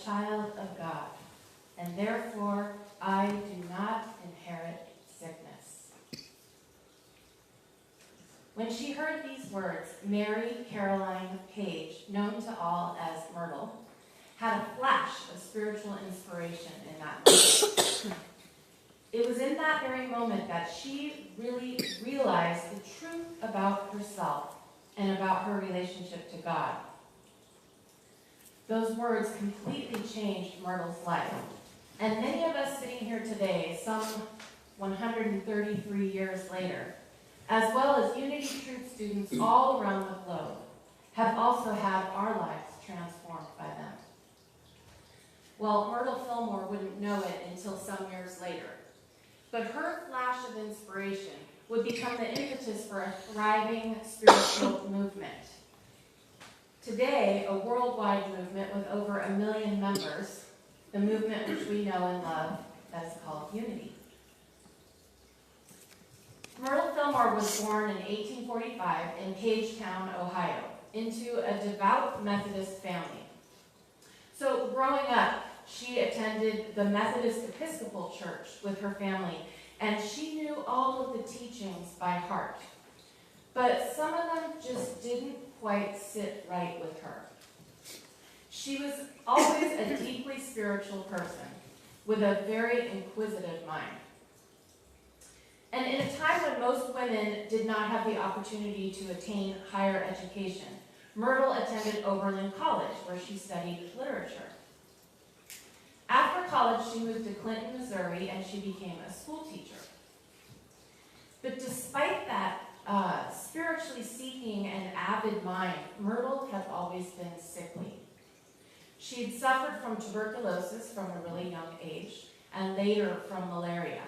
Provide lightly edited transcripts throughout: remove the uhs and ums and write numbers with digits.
child of God, and therefore I do not inherit sickness. When she heard these words, Mary Caroline Page, known to all as Myrtle, had a flash of spiritual inspiration in that moment. It was in that very moment that she really realized the truth about herself and about her relationship to God. Those words completely changed Myrtle's life. And many of us sitting here today, some 133 years later, as well as Unity Truth students all around the globe, have also had our lives transformed by them. Well, Myrtle Filmore wouldn't know it until some years later. But her flash of inspiration would become the impetus for a thriving spiritual movement. Today, a worldwide movement with over 1 million members, the movement which we know and love, that is called Unity. Myrtle Filmore was born in 1845 in Pagetown, Ohio, into a devout Methodist family. So growing up, she attended the Methodist Episcopal Church with her family, and she knew all of the teachings by heart. But some of them just didn't quite sit right with her. She was always a deeply spiritual person with a very inquisitive mind. And in a time when most women did not have the opportunity to attain higher education, Myrtle attended Oberlin College, where she studied literature. After college, she moved to Clinton, Missouri, and she became a school teacher. But despite that spiritually seeking and avid mind, Myrtle had always been sickly. She had suffered from tuberculosis from a really young age, and later from malaria.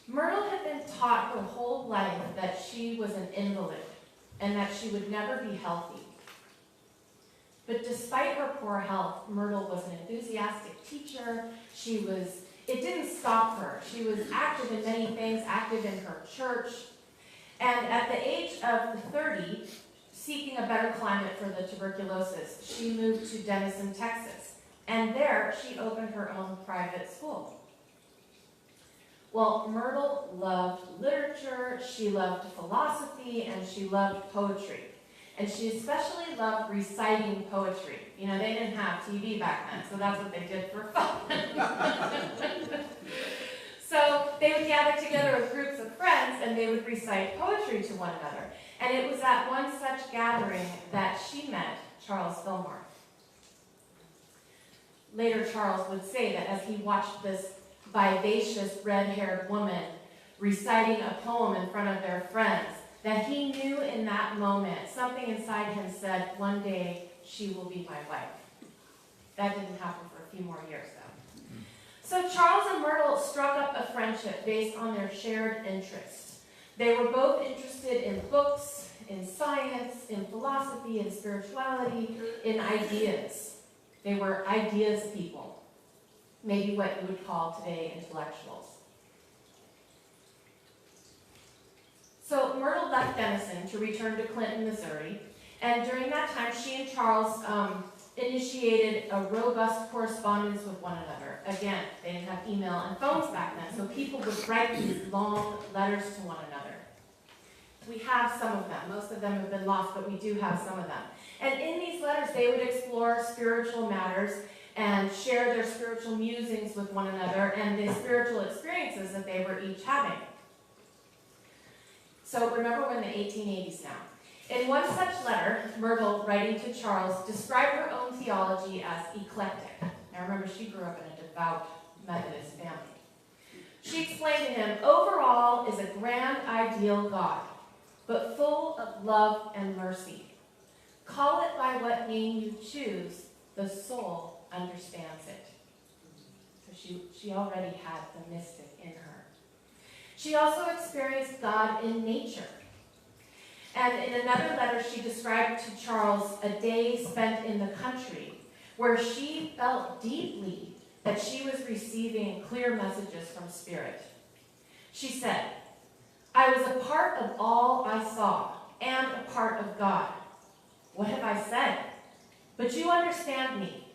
Myrtle had been taught her whole life that she was an invalid and that she would never be healthy. But despite her poor health, Myrtle was an enthusiastic teacher. It didn't stop her. She was active in many things, active in her church. And at the age of 30, seeking a better climate for the tuberculosis, she moved to Denison, Texas. And there, she opened her own private school. Well, Myrtle loved literature, she loved philosophy, and she loved poetry. And she especially loved reciting poetry. You know, they didn't have TV back then, so that's what they did for fun. So they would gather together with groups of friends, and they would recite poetry to one another. And it was at one such gathering that she met Charles Filmore. Later, Charles would say that as he watched this vivacious red-haired woman reciting a poem in front of their friends, that he knew in that moment, something inside him said, one day she will be my wife. That didn't happen for a few more years, though. So Charles and Myrtle struck up a friendship based on their shared interests. They were both interested in books, in science, in philosophy, in spirituality, in ideas. They were ideas people, maybe what you would call today intellectuals. So Myrtle left Denison to return to Clinton, Missouri, and during that time she and Charles initiated a robust correspondence with one another. Again, they didn't have email and phones back then, so people would write these long letters to one another. We have some of them. Most of them have been lost, but we do have some of them. And in these letters, they would explore spiritual matters and share their spiritual musings with one another and the spiritual experiences that they were each having. So remember, we're in the 1880s now. In one such letter, Myrtle, writing to Charles, described her own theology as eclectic. Now remember, she grew up in a devout Methodist family. She explained to him, overall is a grand ideal God, but full of love and mercy. Call it by what name you choose, the soul understands it. So she already had the mystic in her. She also experienced God in nature. And in another letter, she described to Charles a day spent in the country where she felt deeply that she was receiving clear messages from Spirit. She said, I was a part of all I saw and a part of God. What have I said? But you understand me.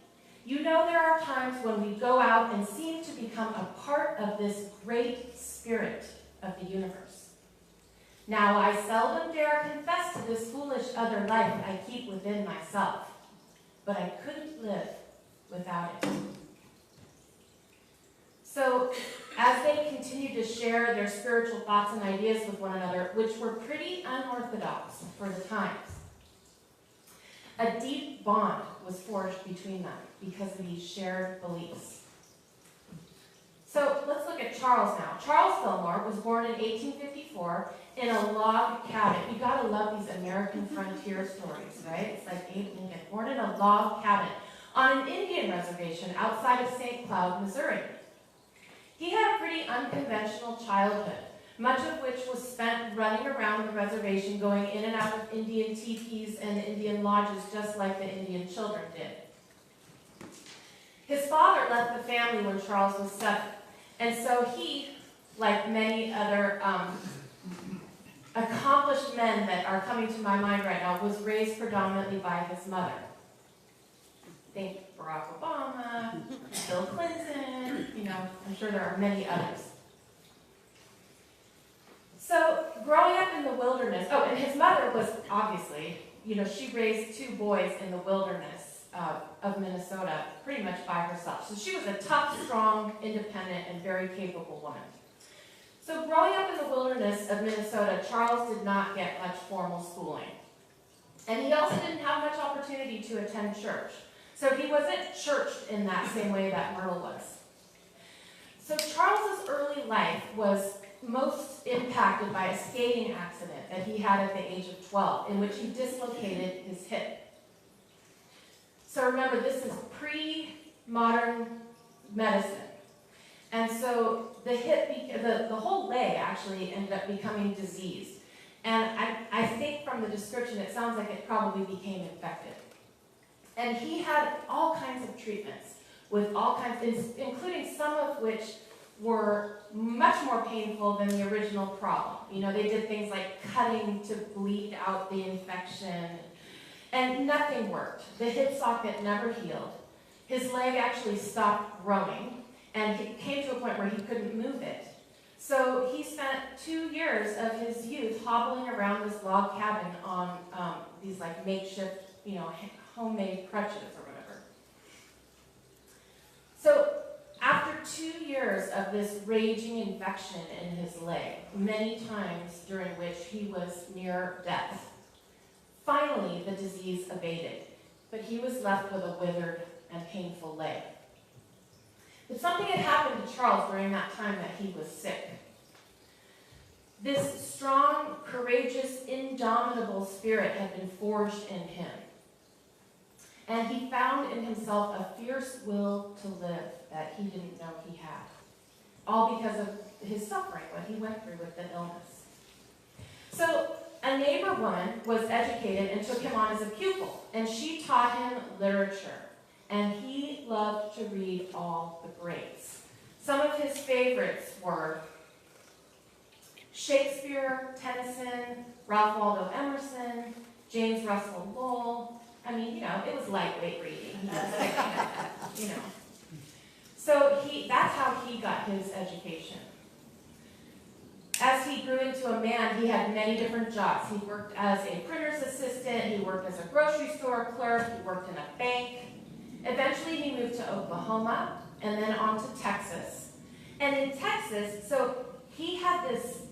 You know there are times when we go out and seem to become a part of this great spirit of the universe. Now I seldom dare confess to this foolish other life I keep within myself, but I couldn't live without it. So, as they continued to share their spiritual thoughts and ideas with one another, which were pretty unorthodox for the times, a deep bond was forged between them because of these shared beliefs. So, let's look at Charles now. Charles Filmore was born in 1854 in a log cabin. You gotta love these American frontier stories, right? It's like Abe Lincoln, born in a log cabin on an Indian reservation outside of St. Cloud, Missouri. He had a pretty unconventional childhood, much of which was spent running around the reservation, going in and out of Indian teepees and Indian lodges, just like the Indian children did. His father left the family when Charles was 7, and so he, like many other accomplished men that are coming to my mind right now, was raised predominantly by his mother. Think Barack Obama, Bill Clinton, I'm sure there are many others. So, growing up in the wilderness, and his mother was obviously, she raised 2 boys in the wilderness of Minnesota pretty much by herself. So she was a tough, strong, independent, and very capable woman. So growing up in the wilderness of Minnesota, Charles did not get much formal schooling. And he also didn't have much opportunity to attend church. So he wasn't churched in that same way that Myrtle was. So Charles's early life was most impacted by a skating accident that he had at the age of 12, in which he dislocated his hip. So remember, this is pre-modern medicine. And so the hip, the whole leg actually ended up becoming diseased. And I think from the description, it sounds like it probably became infected. And he had all kinds of treatments, with all kinds, including some of which were much more painful than the original problem. They did things like cutting to bleed out the infection, and nothing worked. The hip socket never healed. His leg actually stopped growing, and he came to a point where he couldn't move it. So he spent 2 years of his youth hobbling around this log cabin on these like makeshift, homemade crutches or whatever. So after 2 years of this raging infection in his leg, many times during which he was near death, finally the disease abated, but he was left with a withered and painful leg. But something had happened to Charles during that time that he was sick. This strong, courageous, indomitable spirit had been forged in him. And he found in himself a fierce will to live that he didn't know he had. All because of his suffering, what he went through with the illness. So a neighbor woman was educated and took him on as a pupil, and she taught him literature. And he loved to read all the greats. Some of his favorites were Shakespeare, Tennyson, Ralph Waldo Emerson, James Russell Lowell. It was lightweight reading. He was like, So that's how he got his education. As he grew into a man, he had many different jobs. He worked as a printer's assistant, he worked as a grocery store clerk, he worked in a bank. Eventually he moved to Oklahoma and then on to Texas. And in Texas, so he had this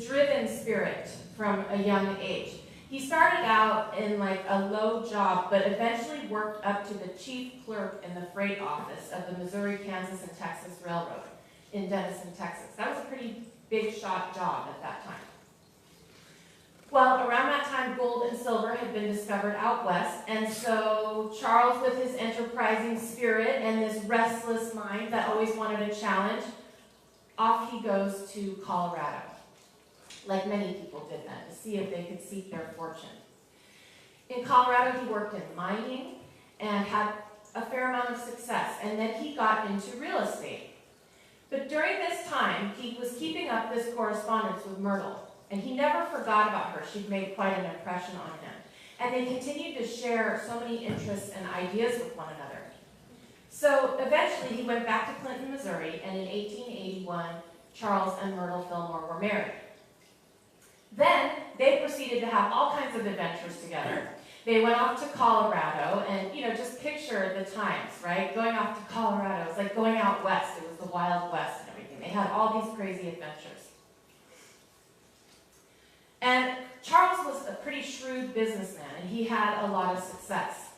driven spirit from a young age. He started out in like a low job, but eventually worked up to the chief clerk in the freight office of the Missouri, Kansas, and Texas Railroad in Denison, Texas. That was a pretty big shot job at that time. Well, around that time, gold and silver had been discovered out west, and so Charles, with his enterprising spirit and this restless mind that always wanted a challenge, off he goes to Colorado, like many people did then, to see if they could seek their fortune. In Colorado, he worked in mining and had a fair amount of success, and then he got into real estate. But during this time, he was keeping up this correspondence with Myrtle. And he never forgot about her. She'd made quite an impression on him. and they continued to share so many interests and ideas with one another. So eventually he went back to Clinton, Missouri, and in 1881, Charles and Myrtle Filmore were married. Then they proceeded to have all kinds of adventures together. They went off to Colorado, and just picture the times, right? Going off to Colorado, it was like going out west. It was the Wild West and everything. They had all these crazy adventures. And Charles was a pretty shrewd businessman, and he had a lot of success.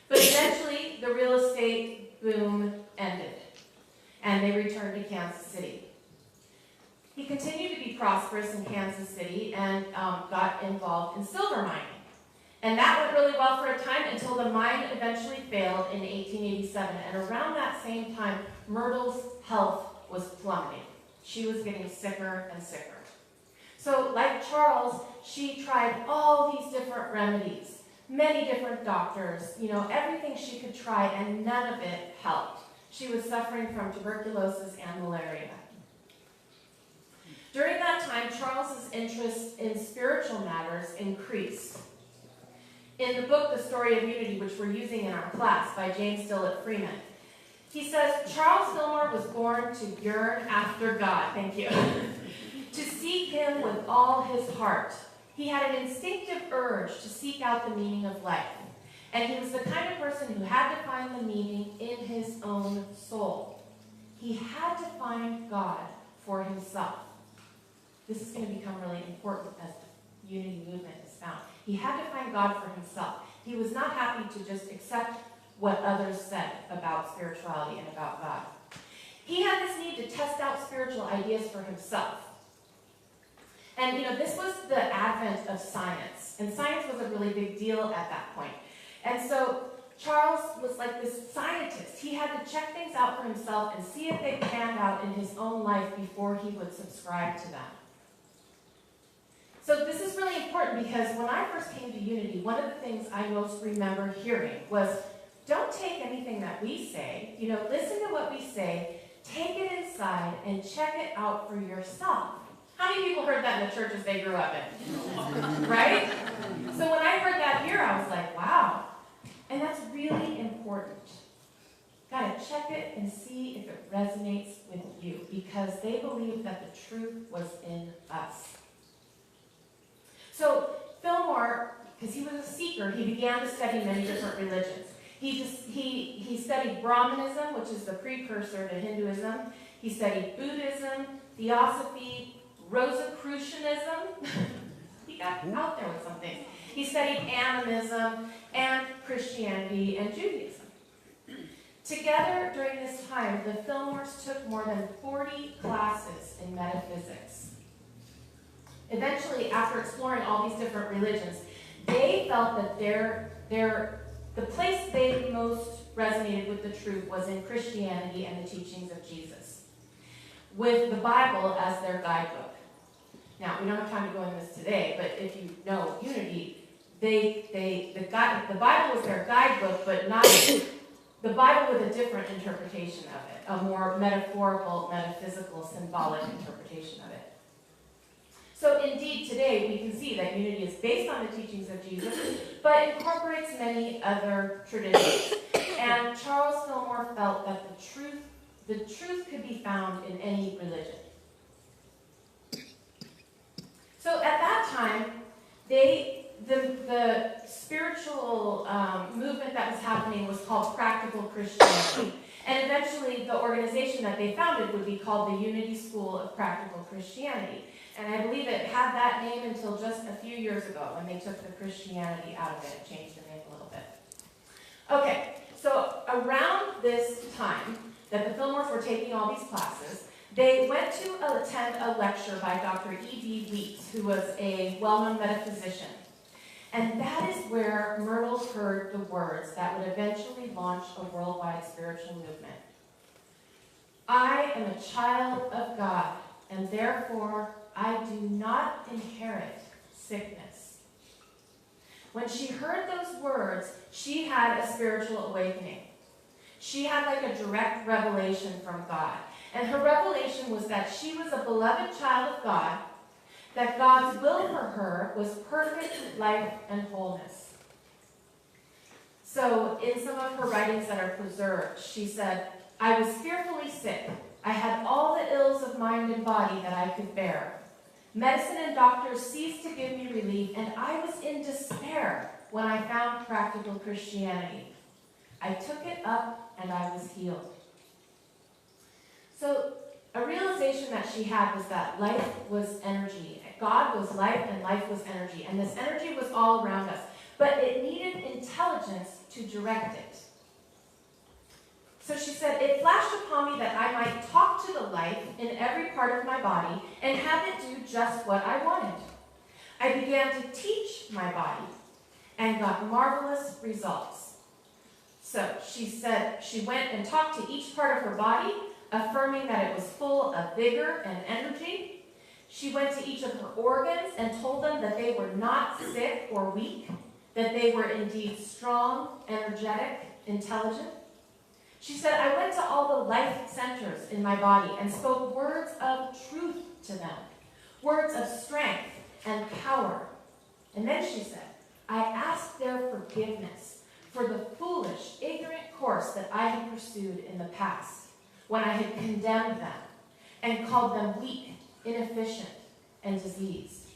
But eventually, the real estate boom ended, and they returned to Kansas City. He continued to be prosperous in Kansas City and got involved in silver mining. And that went really well for a time until the mine eventually failed in 1887. And around that same time, Myrtle's health was plummeting. She was getting sicker and sicker. So like Charles, she tried all these different remedies, many different doctors, everything she could try, and none of it helped. She was suffering from tuberculosis and malaria. During that time, Charles's interest in spiritual matters increased. In the book, The Story of Unity, which we're using in our class by James Dillett Freeman, he says, Charles Filmore was born to yearn after God, thank you, to seek him with all his heart. He had an instinctive urge to seek out the meaning of life. And he was the kind of person who had to find the meaning in his own soul. He had to find God for himself. This is going to become really important as the unity movement is found. He had to find God for himself. He was not happy to just accept what others said about spirituality and about God. He had this need to test out spiritual ideas for himself. And this was the advent of science. And science was a really big deal at that point. And so Charles was like this scientist. He had to check things out for himself and see if they panned out in his own life before he would subscribe to them. So this is really important because when I first came to Unity, one of the things I most remember hearing was, don't take anything that we say, listen to what we say, take it inside, and check it out for yourself. How many people heard that in the churches they grew up in? Right? So when I heard that here, I was like, wow. And that's really important. Gotta check it and see if it resonates with you, because they believed that the truth was in us. So Filmore, because he was a seeker, he began to study many different religions. He studied Brahmanism, which is the precursor to Hinduism. He studied Buddhism, Theosophy, Rosicrucianism. He got out there with some things. He studied animism and Christianity and Judaism. Together during this time, the Filmores took more than 40 classes in metaphysics. Eventually, after exploring all these different religions, they felt that the place they most resonated with the truth was in Christianity and the teachings of Jesus, with the Bible as their guidebook. Now, we don't have time to go into this today, but if you know Unity, the Bible was their guidebook, but not the Bible with a different interpretation of it, a more metaphorical, metaphysical, symbolic interpretation of it. So indeed, today we can see that Unity is based on the teachings of Jesus, but incorporates many other traditions. And Charles Filmore felt that the truth could be found in any religion. So at that time, the spiritual movement that was happening was called Practical Christianity. And eventually, the organization that they founded would be called the Unity School of Practical Christianity. And I believe it had that name until just a few years ago when they took the Christianity out of it and changed the name a little bit. Okay, so around this time that the Filmores were taking all these classes, they went to attend a lecture by Dr. E.D. Weeks, who was a well-known metaphysician. And that is where Myrtle heard the words that would eventually launch a worldwide spiritual movement. I am a child of God, and therefore I do not inherit sickness. When she heard those words, she had a spiritual awakening. She had like a direct revelation from God. And her revelation was that she was a beloved child of God, that God's will for her was perfect life and wholeness. So in some of her writings that are preserved, she said, "I was fearfully sick. I had all the ills of mind and body that I could bear. Medicine and doctors ceased to give me relief, and I was in despair when I found practical Christianity. I took it up and I was healed." So a realization that she had was that life was energy. God was life and life was energy. And this energy was all around us. But it needed intelligence to direct it. So she said, "It flashed upon me that I might talk to the life in every part of my body and have it do just what I wanted. I began to teach my body and got marvelous results." So she said she went and talked to each part of her body, affirming that it was full of vigor and energy. She went to each of her organs and told them that they were not sick or weak, that they were indeed strong, energetic, intelligent. She said, "I went to all the life centers in my body and spoke words of truth to them, words of strength and power. And then she said, I asked their forgiveness for the foolish, ignorant course that I had pursued in the past, when I had condemned them and called them weak, inefficient, and diseased."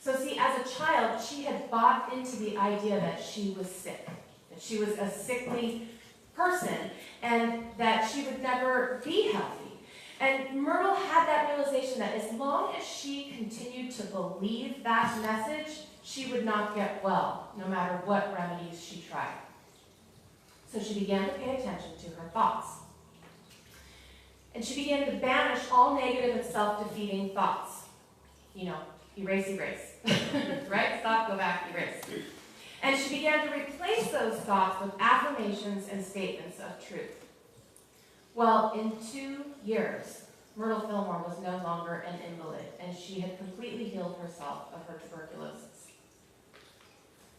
So see, as a child, she had bought into the idea that she was sick, that she was a sickly person, and that she would never be healthy. And Myrtle had that realization that as long as she continued to believe that message, she would not get well, no matter what remedies she tried. So she began to pay attention to her thoughts. And she began to banish all negative and self-defeating thoughts. Erase, right? Stop, go back, erase. And she began to replace those thoughts with affirmations and statements of truth. Well, in 2 years, Myrtle Filmore was no longer an invalid, and she had completely healed herself of her tuberculosis.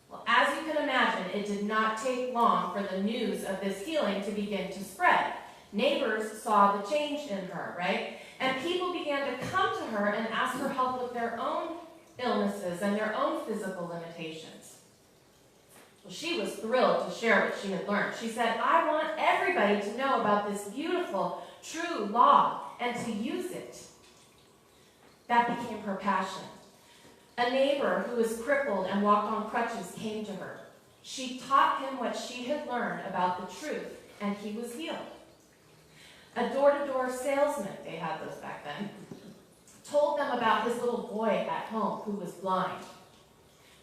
Well, as you can imagine, it did not take long for the news of this healing to begin to spread. Neighbors saw the change in her, right? And people began to come to her and ask for help with their own illnesses and their own physical limitations. Well, she was thrilled to share what she had learned. She said, "I want everybody to know about this beautiful, true law and to use it." That became her passion. A neighbor who was crippled and walked on crutches came to her. She taught him what she had learned about the truth, and he was healed. A door-to-door salesman, they had those back then, told them about his little boy at home who was blind.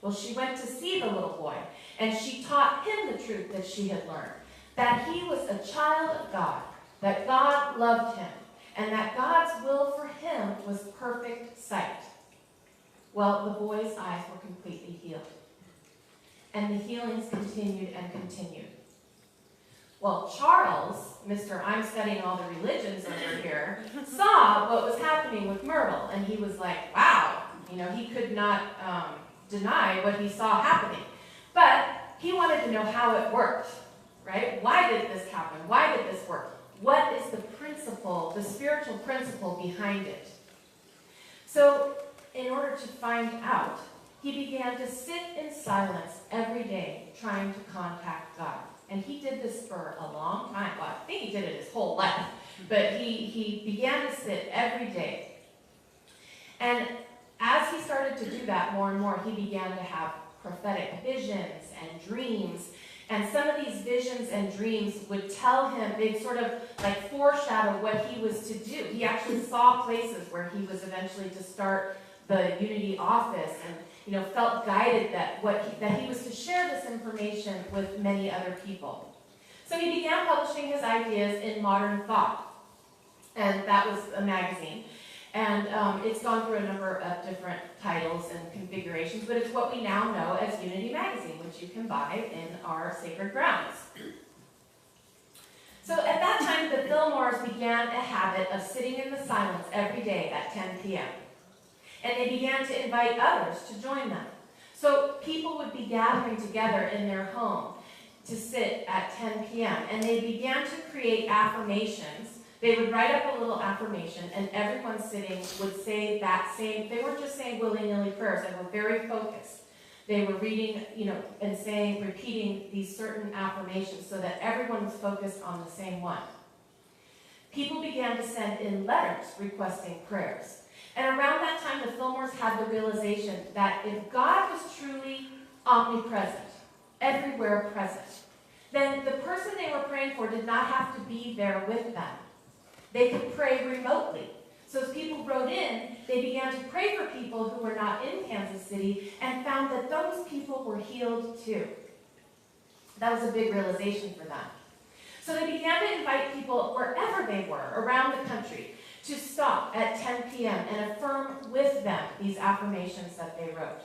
Well, she went to see the little boy, and she taught him the truth that she had learned, that he was a child of God, that God loved him, and that God's will for him was perfect sight. Well, the boy's eyes were completely healed, and the healings continued and continued. Well, Charles, Mr. I'm studying all the religions over here, saw what was happening with Myrtle, and he was like, wow, he could not deny what he saw happening. But he wanted to know how it worked, right? Why did this happen? Why did this work? What is the principle, the spiritual principle behind it? So, in order to find out, he began to sit in silence every day, trying to contact God. And he did this for a long time. Well, I think he did it his whole life. But he began to sit every day. And as he started to do that more and more, he began to have prophetic visions and dreams. And some of these visions and dreams would tell him, they'd sort of like foreshadow what he was to do. He actually saw places where he was eventually to start the Unity office, and felt guided that he was to share this information with many other people. So he began publishing his ideas in Modern Thought, and that was a magazine. And it's gone through a number of different titles and configurations, but it's what we now know as Unity Magazine, which you can buy in our sacred grounds. So at that time, the Filmores began a habit of sitting in the silence every day at 10 p.m. And they began to invite others to join them. So people would be gathering together in their home to sit at 10 p.m. And they began to create affirmations They would write up a little affirmation, and everyone sitting would say that same, they weren't just saying willy-nilly prayers, they were very focused. They were reading, and saying, repeating these certain affirmations so that everyone was focused on the same one. People began to send in letters requesting prayers. And around that time, the Filmores had the realization that if God was truly omnipresent, everywhere present, then the person they were praying for did not have to be there with them. They could pray remotely. So as people wrote in, they began to pray for people who were not in Kansas City and found that those people were healed too. That was a big realization for them. So they began to invite people wherever they were around the country to stop at 10 p.m. and affirm with them these affirmations that they wrote.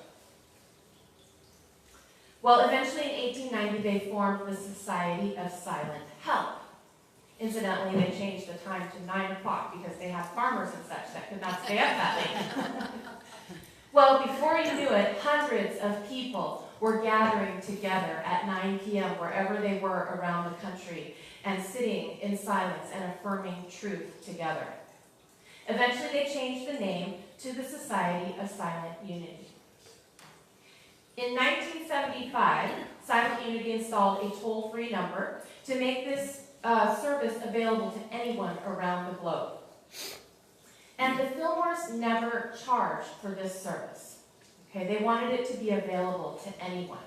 Well, eventually in 1890, they formed the Society of Silent Help. Incidentally, they changed the time to 9 o'clock because they had farmers and such that could not stay up that late. Well, before you knew it, hundreds of people were gathering together at 9 p.m. wherever they were around the country and sitting in silence and affirming truth together. Eventually, they changed the name to the Society of Silent Unity. In 1975, Silent Unity installed a toll-free number to make this service available to anyone around the globe. And the Filmores never charged for this service. Okay, they wanted it to be available to anyone.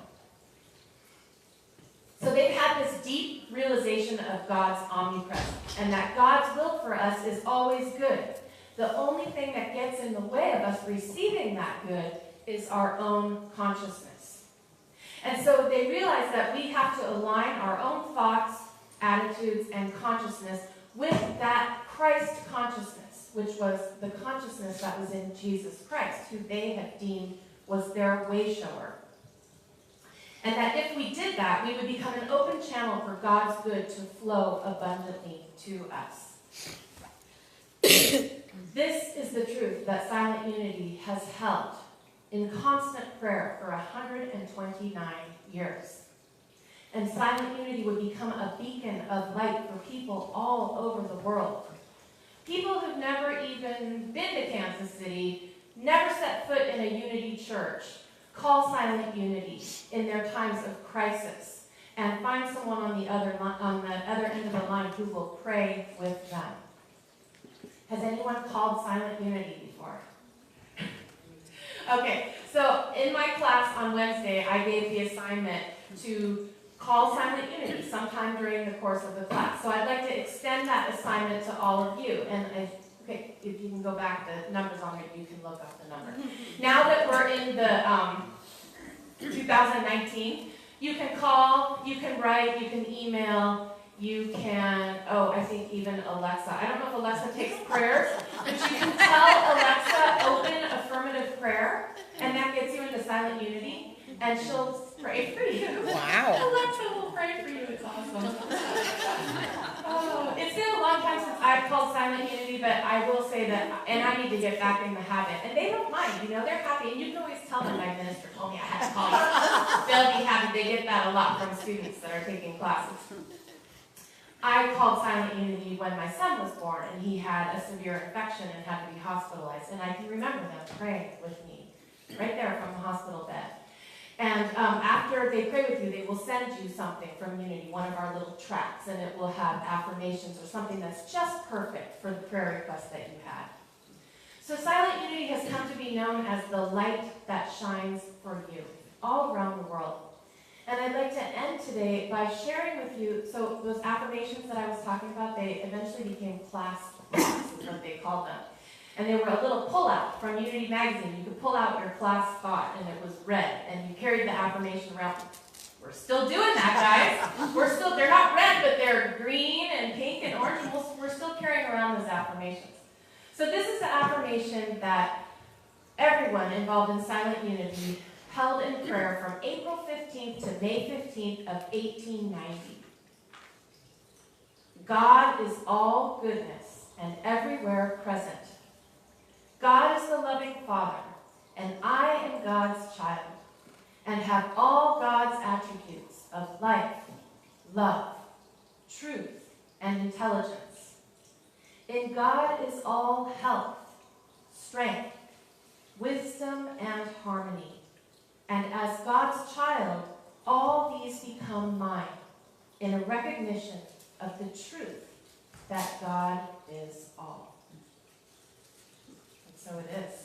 So they've had this deep realization of God's omnipresence and that God's will for us is always good. The only thing that gets in the way of us receiving that good is our own consciousness. And so they realize that we have to align our own thoughts, attitudes, and consciousness with that Christ consciousness, which was the consciousness that was in Jesus Christ, who they had deemed was their way shower. And that if we did that, we would become an open channel for God's good to flow abundantly to us. This is the truth that Silent Unity has held in constant prayer for 129 years. And Silent Unity would become a beacon of light for people all over the world. People who've never even been to Kansas City, never set foot in a Unity church, call Silent Unity in their times of crisis and find someone on the other end of the line who will pray with them. Has anyone called Silent Unity before? Okay, so in my class on Wednesday, I gave the assignment to call Silent Unity sometime during the course of the class. So I'd like to extend that assignment to all of you. And okay, if you can go back, the number's on it, you can look up the number. Now that we're in the 2019, you can call, you can write, you can email, you can, I think even Alexa. I don't know if Alexa takes prayers, but you can tell Alexa, open affirmative prayer, and that gets you into Silent Unity, and she'll pray for you. Wow. Alexa will pray for you. It's awesome. It's been a long time since I've called Silent Unity, but I will say that, and I need to get back in the habit. And they don't mind, they're happy. And you can always tell them, my minister told me I had to call you. They'll be happy. They get that a lot from students that are taking classes. I called Silent Unity when my son was born, and he had a severe infection and had to be hospitalized. And I can remember them praying with me right there from the hospital bed. And after they pray with you, they will send you something from Unity, one of our little tracts, and it will have affirmations or something that's just perfect for the prayer request that you had. So Silent Unity has come to be known as the light that shines for you all around the world. And I'd like to end today by sharing with you, so those affirmations that I was talking about, they eventually became class thoughts, is what they called them. And they were a little pull-out from Unity magazine. You could pull out your class thought, and it was red, and you carried the affirmation around. We're still doing that, guys. They're not red, but they're green and pink and orange, and we're still carrying around those affirmations. So this is the affirmation that everyone involved in Silent Unity held in prayer from April 15th to May 15th of 1890. God is all goodness and everywhere present. God is the loving Father, and I am God's child, and have all God's attributes of life, love, truth, and intelligence. In God is all health, strength, wisdom, and harmony. And as God's child, all these become mine in a recognition of the truth that God is all. And so it is.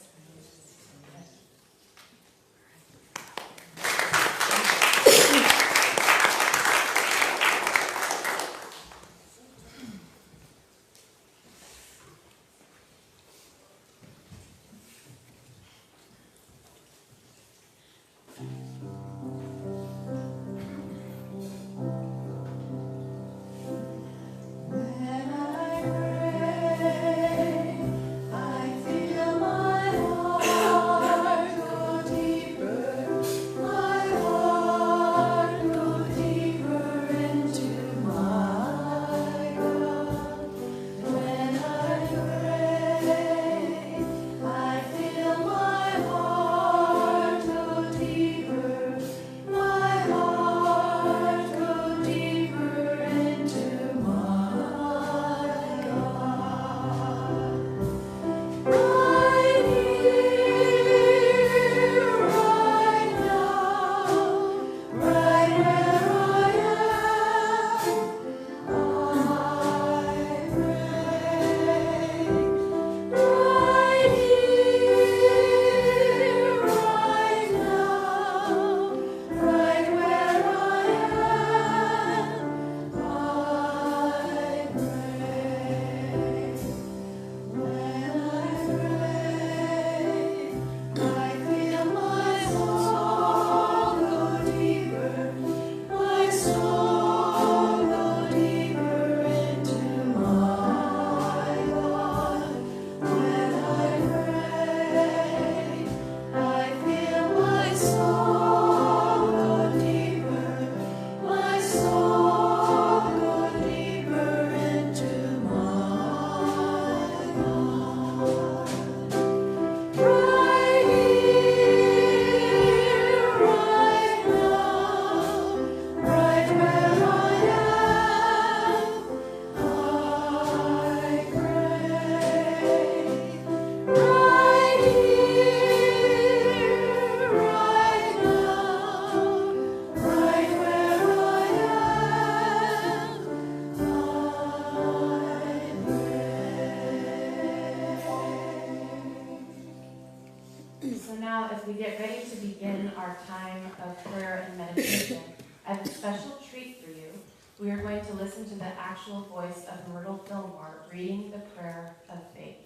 We get ready to begin our time of prayer and meditation. As a special treat for you, we are going to listen to the actual voice of Myrtle Filmore reading the prayer of faith.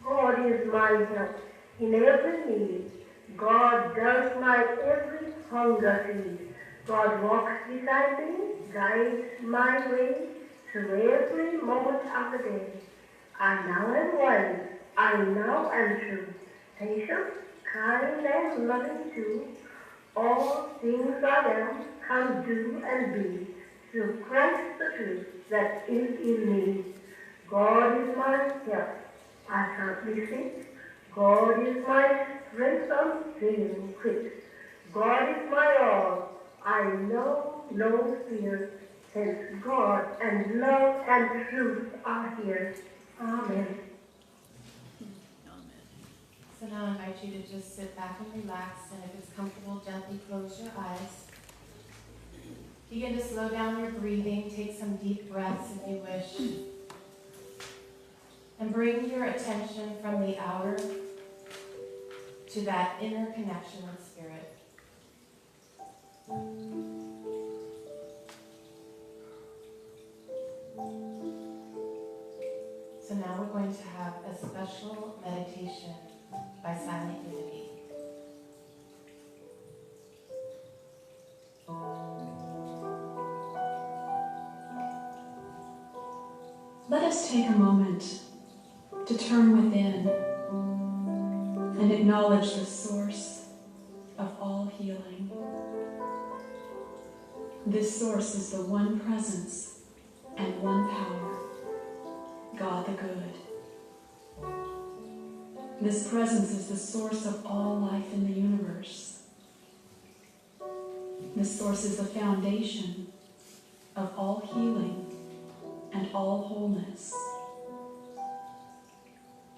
God is my help in every need. God does my every hunger feed. God walks beside me, guides my way through every moment of the day. I now am wise, I now am true, patient, kind, and loving too. All things I am, can do, and be through Christ the truth that is in me. God is my help, I can't be sick. God is my strength, I'm feeling quick. God is my all, I know no fear, since God and love and truth are here. Amen. So now I invite you to just sit back and relax, and if it's comfortable, gently close your eyes. Begin to slow down your breathing, take some deep breaths if you wish. And bring your attention from the outer to that inner connection with Spirit. So now we're going to have a special meditation by Silent Unity. Let us take a moment to turn within and acknowledge the source of all healing. This source is the one presence and one power, God the Good. This presence is the source of all life in the universe. This source is the foundation of all healing and all wholeness.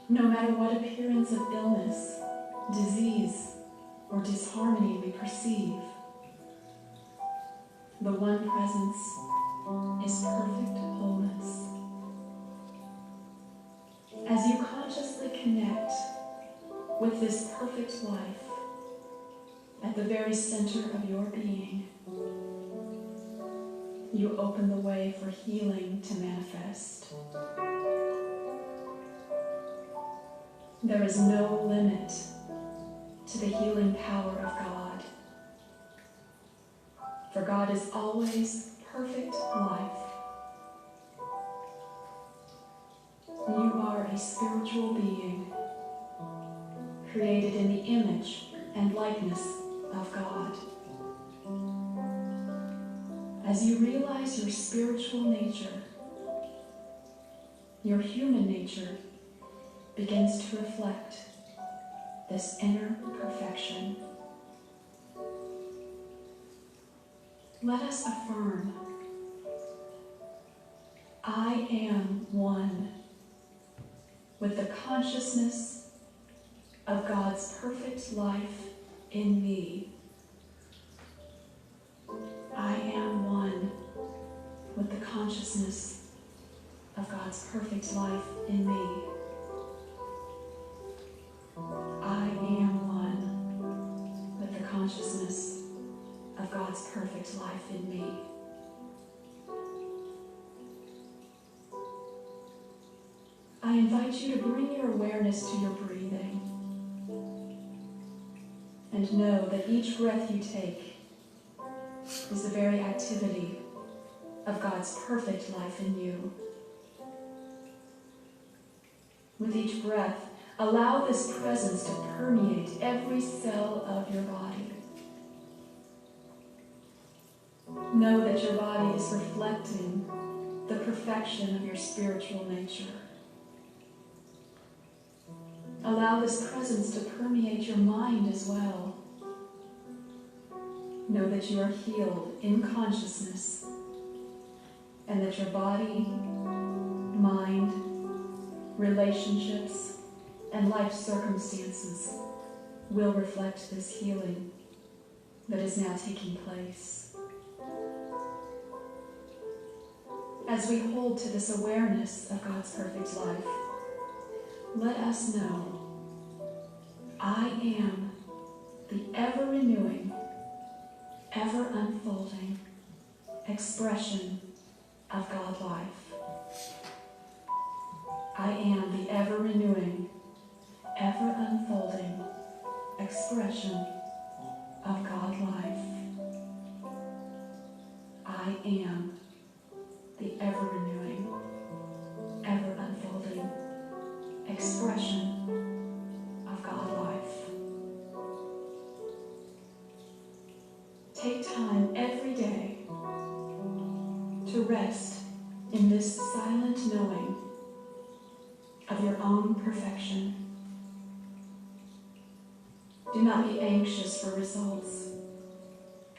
No matter what appearance of illness, disease, or disharmony we perceive, the one presence is perfect wholeness. As you consciously connect with this perfect life at the very center of your being, you open the way for healing to manifest. There is no limit to the healing power of God, for God is always perfect life. You are a spiritual being, created in the image and likeness of God. As you realize your spiritual nature, your human nature begins to reflect this inner perfection. Let us affirm, I am one with the consciousness of God's perfect life in me. I am one with the consciousness of God's perfect life in me. I am one with the consciousness of God's perfect life in me. I invite you to bring your awareness to your breathing and know that each breath you take is the very activity of God's perfect life in you. With each breath, allow this presence to permeate every cell of your body. Know that your body is reflecting the perfection of your spiritual nature. Allow this presence to permeate your mind as well. Know that you are healed in consciousness and that your body, mind, relationships, and life circumstances will reflect this healing that is now taking place. As we hold to this awareness of God's perfect life, let us know, I am the ever-renewing, ever-unfolding expression of God life. I am the ever-renewing, ever-unfolding expression of God life. I am the ever-renewing, ever-unfolding expression of God life. Take time every day to rest in this silent knowing of your own perfection. Do not be anxious for results,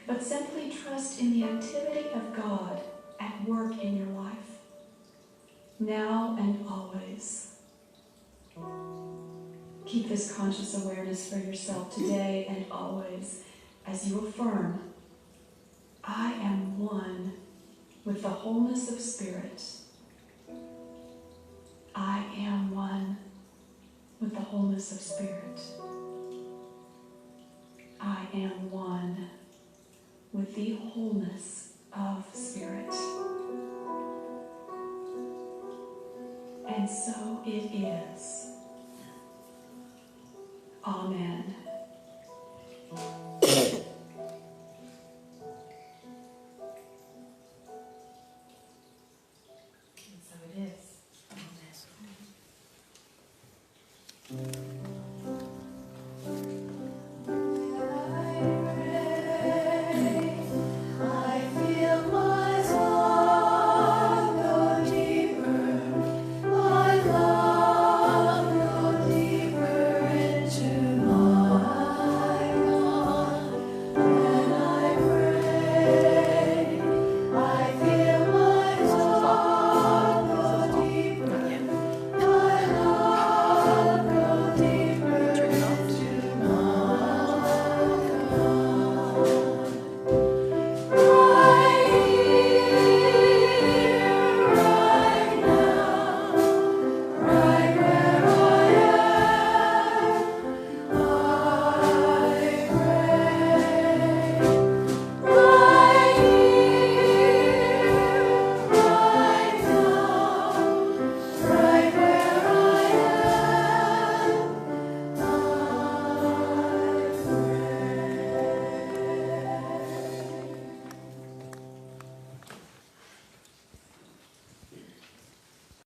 but simply trust in the activity of God at work in your life, now and always. Keep this conscious awareness for yourself today and always as you affirm, I am one with the wholeness of spirit. I am one with the wholeness of spirit. I am one with the wholeness of spirit. And so it is. Amen. And so it is. Amen.